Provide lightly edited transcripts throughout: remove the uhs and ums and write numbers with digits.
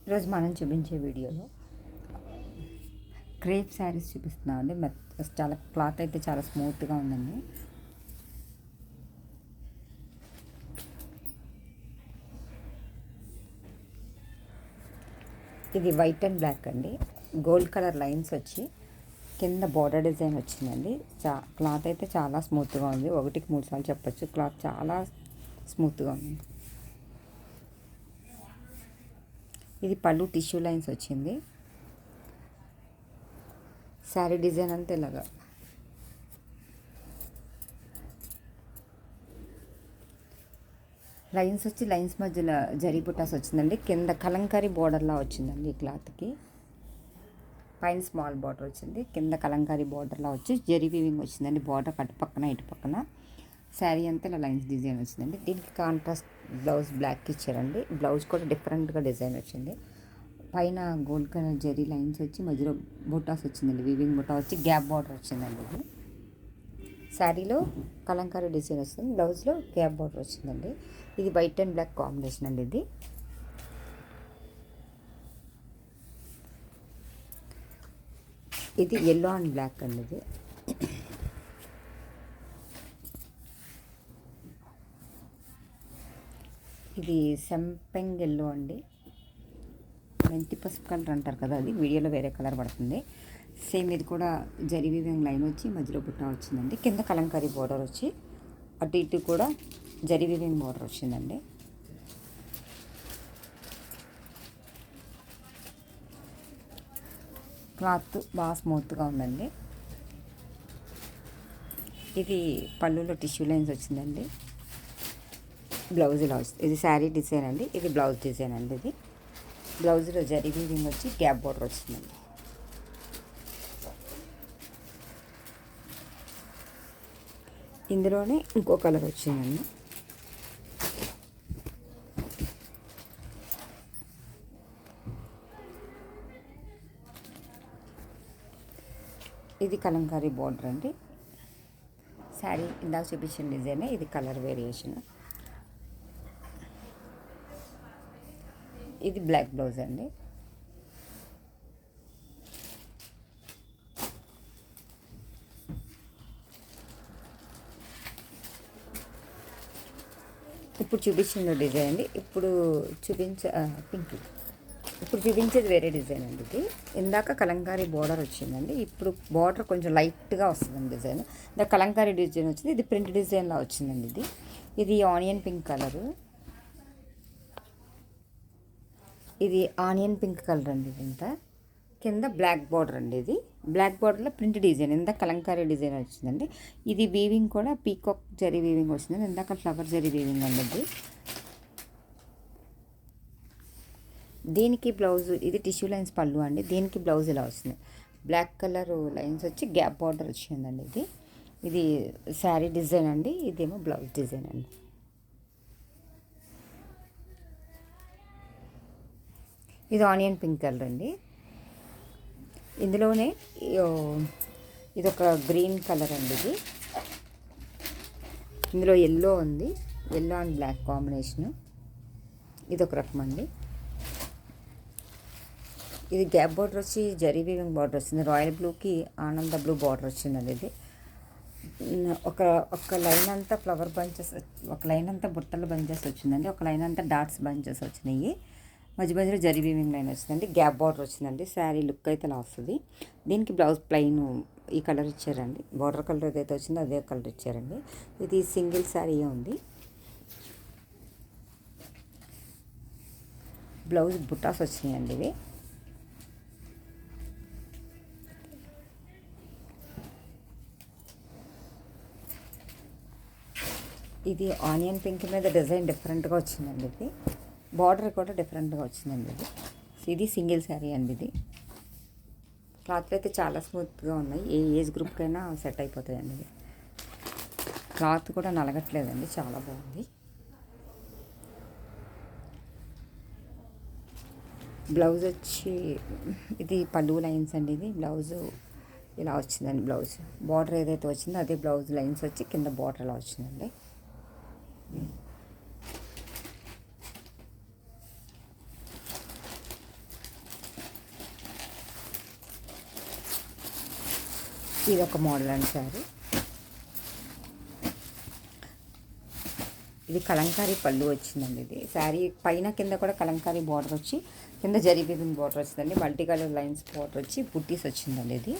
ఈరోజు మనం చూపించే వీడియోలో క్రేప్ శారీస్ చూపిస్తున్నామండి. చాలా క్లాత్ అయితే చాలా స్మూత్గా ఉందండి. ఇది వైట్ అండ్ బ్లాక్ అండి. గోల్డ్ కలర్ లైన్స్ వచ్చి కింద బోర్డర్ డిజైన్ వచ్చిందండి. క్లాత్ అయితే చాలా స్మూత్గా ఉంది. 1-3 సార్లు చెప్పచ్చు. క్లాత్ చాలా స్మూత్గా ఉంది. ఇది పళ్ళు టిష్యూ లైన్స్ వచ్చింది. శారీ డిజైన్ అంతా ఇలాగా లైన్స్ వచ్చి లైన్స్ మధ్యలో జరీ బుటాస్ వచ్చిందండి. కింద కలంకారీ బోర్డర్లా వచ్చిందండి. ఈ క్లాత్కి పైన స్మాల్ బార్డర్ వచ్చింది. కింద కలంకారీ బోర్డర్లా వచ్చి జరీ వీవింగ్ వచ్చిందండి. బార్డర్ అటు పక్కన ఇటు పక్కన శారీ అంతా ఇలా లైన్స్ డిజైన్ వచ్చిందండి. దీనికి కాంట్రాస్ట్ బ్లౌజ్ బ్లాక్ ఇచ్చారండి. బ్లౌజ్ కూడా డిఫరెంట్గా డిజైన్ వచ్చింది. పైన గోల్డ్ కలర్ జరీ లైన్స్ వచ్చి మధ్యలో బుటాస్ వచ్చిందండి. వీవింగ్ బుటా వచ్చి గ్యాప్ బార్డర్ వచ్చిందండి. ఇది శారీలో కలంకారీ డిజైన్ వస్తుంది. బ్లౌజ్లో గ్యాప్ బార్డర్ వచ్చిందండి. ఇది వైట్ అండ్ బ్లాక్ కాంబినేషన్ అండి. ఇది ఎల్లో అండ్ బ్లాక్ అండి. ఇది సంపెంగ్ ఎల్లో అండి. మెంతి పసుపు కలర్ అంటారు కదా, అది వీడియోలో వేరే కలర్ పడుతుంది. సేమ్ ఇది కూడా జరీ వీవింగ్ లైన్ వచ్చి మధ్యలో బుట్ట వచ్చిందండి. కింద కలంకారీ బోర్డర్ వచ్చి అటు ఇటు కూడా జరీ వీవింగ్ బోర్డర్ వచ్చిందండి. క్లాత్ బాగా స్మూత్గా ఉందండి. ఇది పళ్ళులో టిష్యూ లైన్స్ వచ్చిందండి. బ్లౌజ్ ఇలా వస్తుంది. ఇది శారీ డిజైన్ అండి. ఇది బ్లౌజ్ డిజైన్ అండి. ఇది బ్లౌజ్లో జరీ వీవింగ్ వచ్చి గ్యాప్ బోర్డర్ వచ్చిందండి. ఇందులోనే ఇంకో కలర్ వచ్చిందండి. ఇది కలంకారీ బోర్డర్ అండి. శారీ ఇందాక చూపించిన డిజైనే. ఇది కలర్ వేరియేషన్. ఇది బ్లాక్ బ్లౌజ్ అండి. ఇప్పుడు చూపించిన డిజైన్ అండి. ఇప్పుడు చూపించేది వేరే డిజైన్ అండి. ఇది ఇందాక కలంకారీ బోర్డర్ వచ్చిందండి. ఇప్పుడు బోర్డర్ కొంచెం లైట్గా వస్తుందండి డిజైన్. ఇందాక కలంకారీ డిజైన్ వచ్చింది. ఇది ప్రింట్ డిజైన్లా వచ్చిందండి. ఇది ఆనియన్ పింక్ కలరు. ఇది ఆనియన్ పింక్ కలర్ అండి. ఇదంతా కింద బ్లాక్ బార్డర్ అండి. ఇది బ్లాక్ బార్డర్లో ప్రింట్ డిజైన్. ఇందాక కలంకారీ డిజైన్ వచ్చిందండి. ఇది వీవింగ్ కూడా పీకాక్ జరీ వీవింగ్ వచ్చిందండి. ఇందాక ఫ్లవర్ జరీ వీవింగ్ అండి. దీనికి బ్లౌజ్ ఇది టిష్యూ లైన్స్ పళ్ళు అండి. దీనికి బ్లౌజ్ ఇలా వస్తుంది. బ్లాక్ కలర్ లైన్స్ వచ్చి గ్యాప్ బార్డర్ వచ్చిందండి. ఇది శారీ డిజైన్ అండి. ఇదేమో బ్లౌజ్ డిజైన్ అండి. ఇది ఆనియన్ పింక్ కలర్ అండి. ఇందులోనే ఇది ఒక గ్రీన్ కలర్ అండి. ఇందులో ఎల్లో ఉంది. Yellow and black combination. ఇది ఒక రకం అండి. ఇది గ్యాప్ బార్డర్ వచ్చి జరీ వీవింగ్ బార్డర్ వచ్చింది. రాయల్ బ్లూకి ఆనంద బ్లూ బార్డర్ వచ్చిందండి. ఇది ఒక లైన్ అంతా ఫ్లవర్ బంచెస్, ఒక లైన్ అంతా బుట్టల బంచెస్ వచ్చిందండి. ఒక లైన్ అంతా డాట్స్ బంచెస్ వచ్చినాయి. మధ్యలో జరీ వీవింగ్ లైన్ వచ్చిందండి. గ్యాప్ బార్డర్ వచ్చిందండి. శారీ లుక్ అయితే ఇలా వస్తుంది. దీనికి బ్లౌజ్ ప్లెయిన్ ఈ కలర్ ఇచ్చారండి. బార్డర్ కలర్ ఏదైతే వచ్చిందో అదే కలర్ ఇచ్చారండి. ఇది సింగిల్ శారీ ఉంది. బ్లౌజ్ బుటాస్ వచ్చినాయండి. ఇది ఆనియన్ పింక్ మీద డిజైన్ డిఫరెంట్గా వచ్చిందండి. ఇది బార్డర్ కూడా డిఫరెంట్గా వచ్చిందండి. ఇది సింగిల్ శారీ అండి. ఇది క్లాత్లు అయితే చాలా స్మూత్గా ఉన్నాయి. ఏ ఏజ్ గ్రూప్కైనా సెట్ అయిపోతాయండి. ఇది క్లాత్ కూడా నలగట్లేదండి. చాలా బాగుంది. బ్లౌజ్ వచ్చి ఇది పళ్ళు లైన్స్ అండి. ఇది బ్లౌజు ఇలా వచ్చిందండి. బ్లౌజ్ బార్డర్ ఏదైతే వచ్చిందో అదే బ్లౌజ్ లైన్స్ వచ్చి కింద బార్డర్ ఇలా వచ్చిందండి. ఇది ఒక మోడల్ అండి శారీ. ఇది కలంకారీ పళ్ళు వచ్చిందండి. ఇది శారీ పైన కింద కూడా కలంకారీ బార్డర్ వచ్చి కింద జరీ వీవింగ్ బార్డర్ వచ్చిందండి. మల్టీ కలర్ లైన్స్ బార్డర్ వచ్చి బుట్టీస్ వచ్చిందండి.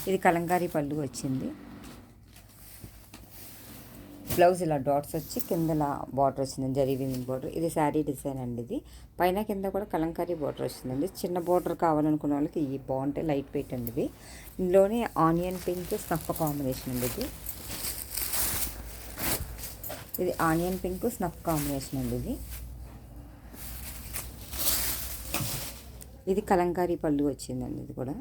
ఇది కలంకారీ పళ్ళు వచ్చింది. బ్లౌజ్ ఇలా డాట్స్ వచ్చి కిందలా బార్డర్ వచ్చిందండి, జరీ వీవింగ్ బార్డర్. ఇది శారీ డిజైన్ అండి. ఇది పైన కింద కూడా కలంకారీ బార్డర్ వచ్చిందండి. చిన్న బార్డర్ కావాలనుకున్న వాళ్ళకి ఇవి బాగుంటాయి, లైట్ వెయిట్ అండి. ఇది ఇందులోనే ఆనియన్ పింక్ స్నఫ్ కాంబినేషన్ అండి. ఇది ఆనియన్ పింక్ స్నఫ్ కాంబినేషన్ అండి. ఇది కలంకారీ పళ్ళు వచ్చిందండి. ఇది కూడా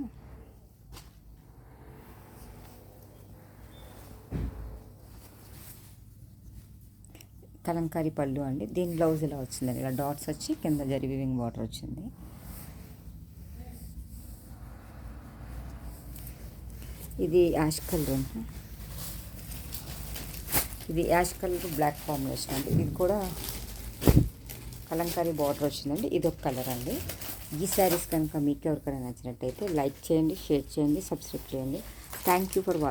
కలంకారీ పళ్ళు అండి. దీని బ్లౌజ్ ఇలా వచ్చిందండి, ఇలా డాట్స్ వచ్చి కింద జరీ వీవింగ్ బార్డర్ వచ్చింది. ఇది యాష్ కలర్, ఇది యాష్ కలర్ బ్లాక్ కాంబినేషన్ అండి. ఇది కూడా కలంకారీ బార్డర్ వచ్చిందండి. ఇది ఒక కలర్ అండి. ఈ శారీస్ కనుక మీకు ఎవరికైనా నచ్చినట్టయితే లైక్ చేయండి, షేర్ చేయండి, సబ్స్క్రైబ్ చేయండి. Thank you for watching.